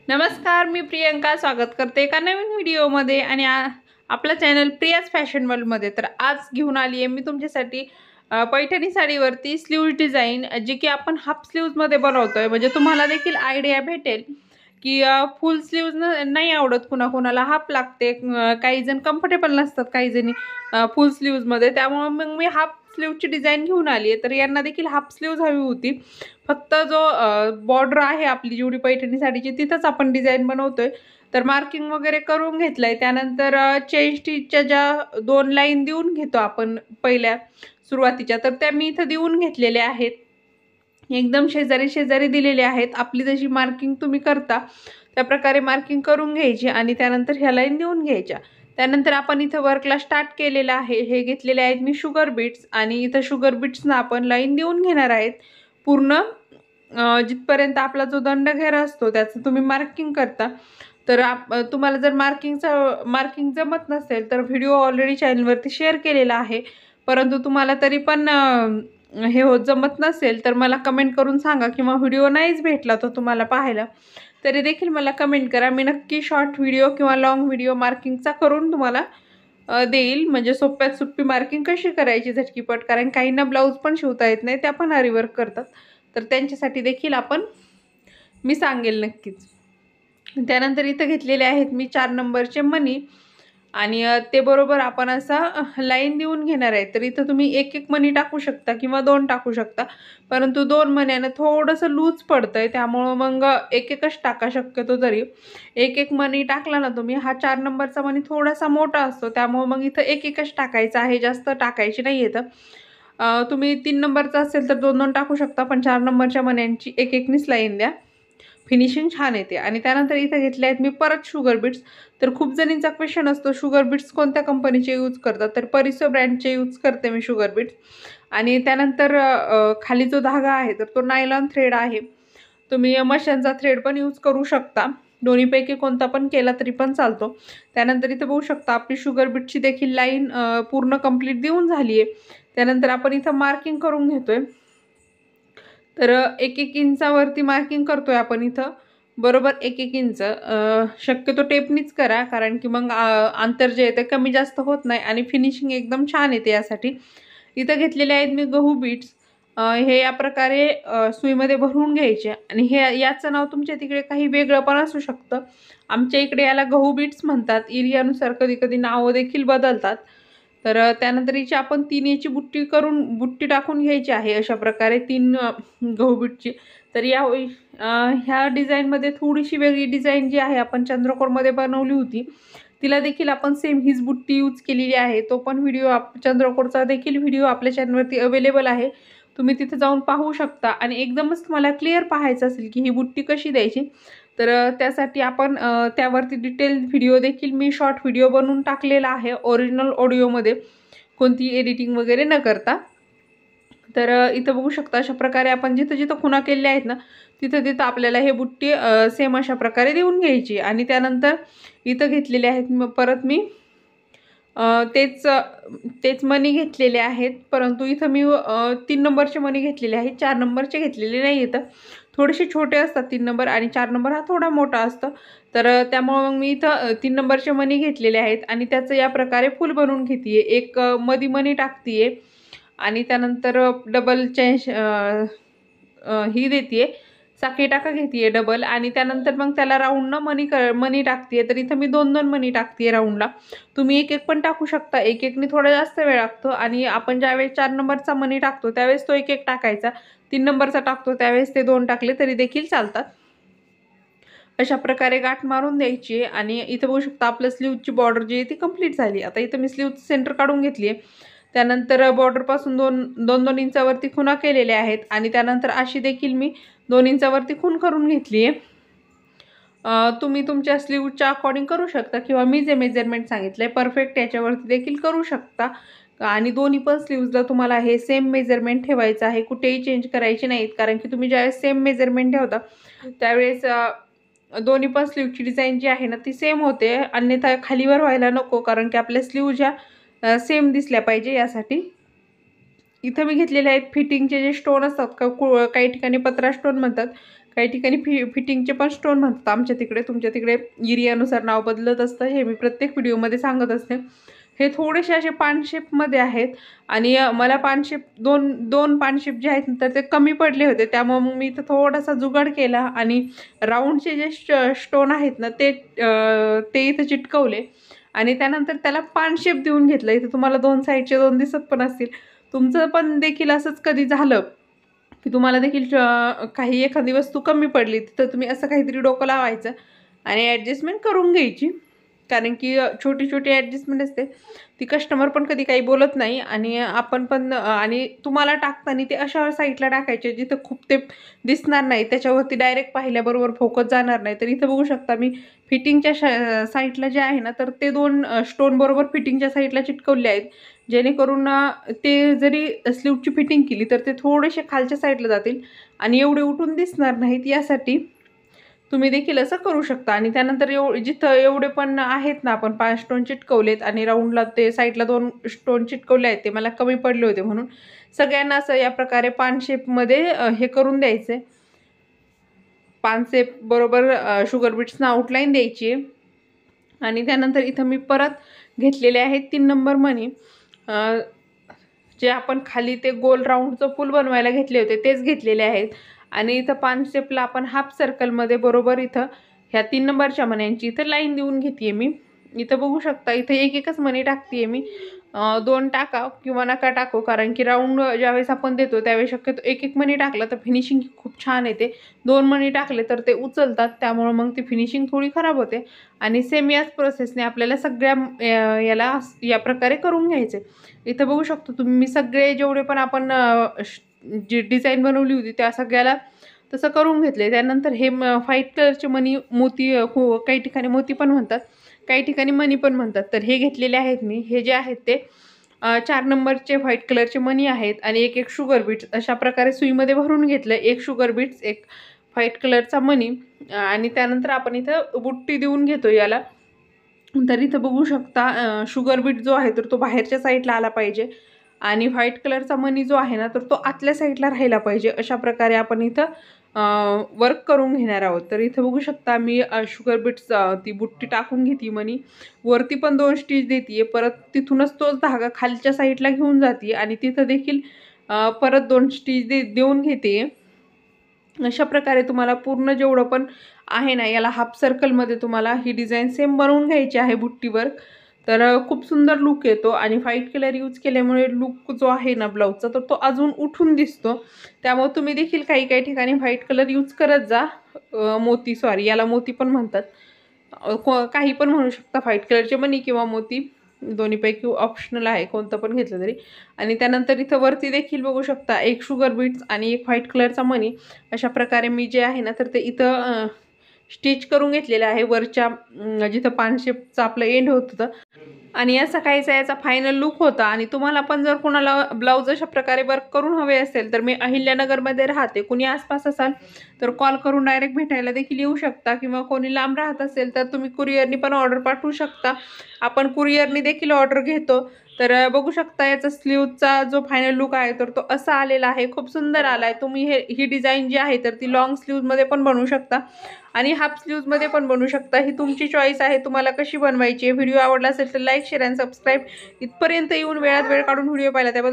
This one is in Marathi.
नमस्कार, मी प्रियंका स्वागत करते एका नवीन व्हिडिओमध्ये आणि आपला चॅनल प्रियाज फॅशन वर्ल्डमध्ये. तर आज घेऊन आली आहे मी तुमच्यासाठी पैठणी साडीवरती स्लीव्ज डिझाईन, जी की आपण हाफ स्लीव्जमध्ये बनवतोय. म्हणजे तुम्हाला देखील आयडिया भेटेल की फुल स्लीव्ज नाही आवडत कुणाकुणाला, हाफ लागते. काही जण कम्फर्टेबल नसतात, काही जणी फुल स्लीव्जमध्ये. त्यामुळे मग मी हाफ स्लीव्जची डिझाईन घेऊन आली आहे. तर यांना देखील हाफ स्लीव्ज हवी होती. फक्त जो बॉर्डर आहे आपली जेवढी पैठणी साडीची तिथंच आपण डिझाईन बनवतोय. तर मार्किंग वगैरे करून घेतलंय. त्यानंतर चेन स्टिचच्या ज्या 2 लाईन देऊन घेतो आपण पहिल्या सुरुवातीच्या, तर त्या मी इथं देऊन घेतलेल्या आहेत. एकदम शेजारी शेजारी दिलेले आहेत. आपली जशी मार्किंग तुम्ही करता त्या प्रकारे मार्किंग करून घ्यायची आणि त्यानंतर ह्या लाईन देऊन घ्यायच्या. त्यानंतर आपण इथं वर्कला स्टार्ट केलेलं आहे. हे घेतलेले आहेत मी शुगर बीट्स आणि इथं शुगर बीट्सना आपण लाईन देऊन घेणार आहेत. पूर्ण जिथपर्यंत आपला जो दंडघेरा असतो त्याचं तुम्ही मार्किंग करता. तर तुम्हाला जर मार्किंग जमत नसेल तर व्हिडिओ ऑलरेडी चॅनलवरती शेअर केलेला आहे. परंतु तुम्हाला तरी पण हे जमत नसेल तर मला कमेंट करून सांगा, किंवा व्हिडिओ नाहीच भेटला तो तुम्हाला पाहायला तरी देखील मला कमेंट करा. मी नक्की शॉर्ट व्हिडिओ किंवा लॉंग व्हिडिओ मार्किंगचा करून तुम्हाला देईल. म्हणजे सोप्यात सोपी मार्किंग कशी करायची झटकीपट, कारण काहींना ब्लाऊज पण शिवता येत नाही, त्या पण आरी वर्क करतात. तर त्यांच्यासाठी देखील मी सांगेल नक्कीच. त्यानंतर इथं घेतलेले आहेत मी 4 नंबरचे मणी आणि ते बरोबर आपण असं लाईन देऊन घेणार आहे. तर इथं तुम्ही एक एक मणी टाकू शकता किंवा 2 टाकू शकता, परंतु 2 मण्यानं थोडंसं लूज पडतंय, त्यामुळं मग एक एकच टाका शक्यतो. तरी एक एक मणी टाकला ना तुम्ही, हा 4 नंबरचा मणी थोडासा मोठा असतो, त्यामुळं मग इथं एक एकच टाकायचा आहे, जास्त टाकायची नाही. येतं तुम्ही 3 नंबरचा असेल तर 2-2 टाकू शकता, पण 4 नंबरच्या मण्यांची एक एकनीच लाईन द्या, फिनिशिंग छान येते. आणि त्यानंतर इथं घेतले आहेत मी परत शुगर बीट्स. तर खूप जणींचा क्वेश्चन असतो शुगर बीट्स कोणत्या कंपनीचे यूज करतात, तर परिसो ब्रँडचे यूज करते मी शुगर बीट्स. आणि त्यानंतर खाली जो धागा आहे तर तो नायलॉन थ्रेड आहे. तुम्ही मशांचा थ्रेड पण यूज करू शकता, दोन्हीपैकी कोणता पण केला तरी पण चालतो. त्यानंतर इथं बघू शकता आपली शुगर बीटची देखील लाईन पूर्ण कंप्लीट देऊन झाली आहे. त्यानंतर आपण इथं मार्किंग करून घेतोय. तर 1-1 इंचावरती मार्किंग करतोय आपण इथं, बरोबर 1-1 इंच. शक्यतो टेपनीच करा, कारण की मग अंतर जे आहे ते कमी जास्त होत नाही आणि फिनिशिंग एकदम छान येते. यासाठी इथं घेतलेले आहेत मी गहू बीट्स. हे या प्रकारे सुईमध्ये भरून घ्यायचे आणि याचं नाव तुमच्या तिकडे काही वेगळं पण असू शकतं. आमच्या इकडे याला गहू बीट्स म्हणतात. एरियानुसार कधी कधी नावं देखील बदलतात. तर त्यानंतर हिची आपण 3 याची बुट्टी टाकून घ्यायची आहे अशा प्रकारे 3 गहू बीटची. तर ह्या डिझाईनमध्ये थोडीशी वेगळी डिझाईन जी आहे आपण चंद्रकोरमध्ये बनवली होती, तिला देखील आपण सेम हीच बुट्टी यूज केलेली आहे. तो पण व्हिडिओ चंद्रकोरचा देखील व्हिडिओ आपल्या चॅनलवरती अवेलेबल आहे, तुम्ही तिथे जाऊन पाहू शकता. आणि एकदमच तुम्हाला क्लिअर पाहायचं असेल की ही बुट्टी कशी द्यायची, तर त्यासाठी आपण त्यावरती डिटेल व्हिडिओ देखील मी शॉर्ट व्हिडिओ बनवून टाकलेला आहे, ओरिजिनल ऑडिओमध्ये, कोणती एडिटिंग वगैरे न करता. तर इथं बघू शकता अशा प्रकारे आपण जिथं जिथं खुणा केलेल्या आहेत ना, तिथं तिथं आपल्याला हे बुट्टी सेम अशा प्रकारे देऊन घ्यायची. आणि त्यानंतर इथं घेतलेले आहेत परत मी तेच मणी घेतलेले आहेत, परंतु इथं मी 3 नंबरचे मणी घेतलेले आहेत, 4 नंबरचे घेतलेले नाही. इथं थोडेसे छोटे असतात 3 नंबर, आणि 4 नंबर हा थोडा मोठा असतो. तर त्यामुळे मग मी इथं 3 नंबरचे मणी घेतलेले आहेत आणि त्याचं या प्रकारे फुल बनवून घेते. एक मधी मणी टाकते आणि त्यानंतर डबल चेंज ही देते, साखळी टाका घेते डबल, आणि त्यानंतर मग त्याला राऊंडनं मणी टाकते. तर इथं मी 2-2 मणी टाकते राऊंडला. तुम्ही एक एक पण टाकू शकता, एक एकनी थोडा जास्त वेळ लागतो. आणि आपण ज्यावेळेस 4 नंबरचा मणी टाकतो त्यावेळेस तो एक एक टाकायचा, 3 नंबरचा टाकतो त्यावेळेस ते 2 टाकले तरी देखील चालतात. अशा प्रकारे गाठ मारून द्यायची. आणि इथं बघू शकता आपलं स्लीवची बॉर्डर जी आहे ती कंप्लीट झाली. आता इथं मी स्लीवचं सेंटर काढून घेतली आहे. त्यानंतर बॉर्डरपासून 2-2 इंचावरती खुणा केलेल्या आहेत आणि त्यानंतर अशी देखील मी 2 इंचावरती खूण करून घेतली आहे. तुम्ही तुमच्या स्लीवच्या अकॉर्डिंग करू शकता, किंवा मी जे मेजरमेंट सांगितलं आहे परफेक्ट याच्यावरती देखील करू शकता. आणि दोन्ही पण स्लीव्जला तुम्हाला हे सेम मेजरमेंट ठेवायचं आहे, कुठेही चेंज करायचे नाहीत. कारण की तुम्ही ज्यावेळेस सेम मेजरमेंट ठेवता त्यावेळेस दोन्ही पण स्लीवची डिझाईन जी आहे ना ती सेम होते, अन्यथा खालीवर व्हायला नको. कारण की आपल्या स्लीव ज्या सेम दिसल्या पाहिजे यासाठी. इथं मी घेतलेले आहेत फिटिंगचे जे स्टोन असतात, काही ठिकाणी पत्रा स्टोन म्हणतात, काही ठिकाणी फिटिंगचे पण स्टोन म्हणतात आमच्या तिकडे, तुमच्या तिकडे एरियानुसार नाव बदलत असतं, हे मी प्रत्येक व्हिडिओमध्ये सांगत असते. हे थोडेसे असे पानशेपमध्ये आहेत आणि मला पानशेप दोन पानशेप जे आहेत तर ते कमी पडले होते, त्यामुळे मग मी इथं थोडासा जुगाड केला आणि राऊंडचे जे स्टोन आहेत ना ते इथं चिटकवले आणि त्यानंतर त्याला पानशेप देऊन घेतलं. इथं तुम्हाला 2 साईडचे 2 दिसत पण असतील. तुमचं पण देखील असंच कधी झालं की तुम्हाला देखील काही एखादी वस्तू कमी पडली तर तुम्ही असं काहीतरी डोकं लावायचं आणि ॲडजस्टमेंट करून घ्यायची. कारण की छोटी छोटी ॲडजस्टमेंट असते ती कस्टमर पण कधी काही बोलत नाही आणि आपण पण आणि तुम्हाला टाकताना ते अशा साईडला टाकायचे जिथं खूप ते दिसणार नाही, त्याच्यावरती डायरेक्ट पाहिल्याबरोबर फोकस जाणार नाही. तर इथं बघू शकता मी फिटिंगच्या साईडला जे आहे ना तर ते 2 स्टोन बरोबर फिटिंगच्या साईडला चिटकवले आहेत, जेणेकरून ते जरी स्लीवची फिटिंग केली तर ते थोडेसे खालच्या साईडला जातील आणि एवढे उठून दिसणार नाहीत. यासाठी तुम्ही देखील असं करू शकता. आणि त्यानंतर जिथं एवढे पण आहेत ना आपण 5 स्टोन चिटकवलेत आणि राऊंडला ते साईडला 2 स्टोन चिटकवले आहेत, ते मला कमी पडले होते म्हणून सगळ्यांना असं या प्रकारे पान शेपमध्ये हे करून द्यायचे. पान शेप बरोबर शुगर बीट्सना आउटलाईन द्यायची आणि त्यानंतर इथं मी परत घेतलेले आहेत 3 नंबर मणी, जे आपण खाली ते गोल राऊंडचं फूल बनवायला घेतले होते तेच घेतलेले आहेत. आणि इथं पान शेपला आपण हाफ सर्कलमध्ये बरोबर इथं ह्या 3 नंबरच्या मण्यांची इथं लाईन देऊन घेते मी. इथं बघू शकता इथं एकच मणी टाकते मी, 2 टाका किंवा नका टाकू, कारण की राऊंड ज्यावेळेस आपण देतो त्यावेळेस शक्यतो एक मणी टाकलं तर फिनिशिंग खूप छान येते. 2 मणी टाकले तर ते उचलतात, त्यामुळे मग ती फिनिशिंग थोडी खराब होते. आणि सेम याच प्रोसेसने आपल्याला सगळ्या याला या प्रकारे करून घ्यायचे. इथं बघू शकतो तुम्ही मी सगळे जेवढे पण आपण जी डिझाईन बनवली होती त्या सगळ्याला तसं करून घेतले. त्यानंतर हे व्हाईट कलरचे मणी मोती, काही ठिकाणी मोती पण म्हणतात, काही ठिकाणी मणी पण म्हणतात. तर हे घेतलेले आहेत मी. हे जे आहेत ते 4 नंबरचे व्हाईट कलरचे मणी आहेत आणि एक शुगर बीट्स अशा प्रकारे सुईमध्ये भरून घेतलं. 1 शुगर बीट्स, 1 व्हाईट कलरचा मणी आणि त्यानंतर आपण इथं बुट्टी देऊन घेतो याला. तर इथं बघू शकता शुगर बीट जो आहे तर तो बाहेरच्या साईडला आला पाहिजे आणि व्हाईट कलरचा मनी जो आहे ना तर तो आतल्या साईडला राहिला पाहिजे. अशा प्रकारे आपण इथं वर्क करून घेणार आहोत. तर इथं बघू शकता मी शुगर बीट्स ती बुट्टी टाकून घेते मनी, वरती पण 2 स्टिच देते, परत तिथूनच तोच धागा खालच्या साईडला घेऊन जाते आणि तिथं देखील परत 2 स्टिच देऊन घेते. अशा प्रकारे तुम्हाला पूर्ण जेवढं पण आहे ना याला हाफ सर्कलमध्ये तुम्हाला ही डिझाईन सेम बनवून घ्यायची आहे बुट्टीवर. तर खूप सुंदर लुक येतो आणि व्हाईट कलर यूज केल्यामुळे लुक जो आहे ना ब्लाऊजचा तर तो अजून उठून दिसतो. त्यामुळे तुम्ही देखील काही काही ठिकाणी व्हाईट कलर यूज करत जा. मोती, सॉरी याला मोती पण म्हणतात, काही पण म्हणू शकता, व्हाईट कलरचे मणी किंवा मोती दोन्हीपैकी ऑप्शनल आहे, कोणतं पण घेतलं तरी. आणि त्यानंतर इथं वरती देखील बघू शकता 1 शुगर बीट्स आणि 1 व्हाईट कलरचा मणी. अशा प्रकारे मी जे आहे ना तर ते इथं स्टिच करून घेतलेलं आहे वरच्या जिथं पान शेपचं आपलं एंड होत होतं. आणि असा काहीसा याचा फायनल लुक होता. आणि तुम्हाला पण जर कोणाला ब्लाऊज अशा प्रकारे वर्क करून हवे असेल तर मी अहिल्यानगरमध्ये राहते, कुणी आसपास असाल तर कॉल करून डायरेक्ट भेटायला देखील येऊ शकता, किंवा कोणी लांब राहत असेल तर तुम्ही कुरिअरनी पण ऑर्डर पाठवू शकता. आपण कुरिअरनी देखील ऑर्डर घेतो. तर बघू शकता याचा स्लीवचा जो फायनल लुक आहे तर तो असा आलेला आहे, खूप सुंदर आला आहे. तुम्ही ही डिझाईन जी आहे तर ती लॉंग स्लीव्जमध्ये पण बनवू शकता आणि हाफ स्लीव्जमध्ये पण बनवू शकता. ही तुमची चॉईस आहे, तुम्हाला कशी बनवायची आहे. व्हिडिओ आवडला असेल तर लाईक, शेअर आणि सबस्क्राईब. इथपर्यंत येऊन वेळात वेळ काढून व्हिडिओ पाहिला त्याबद्दल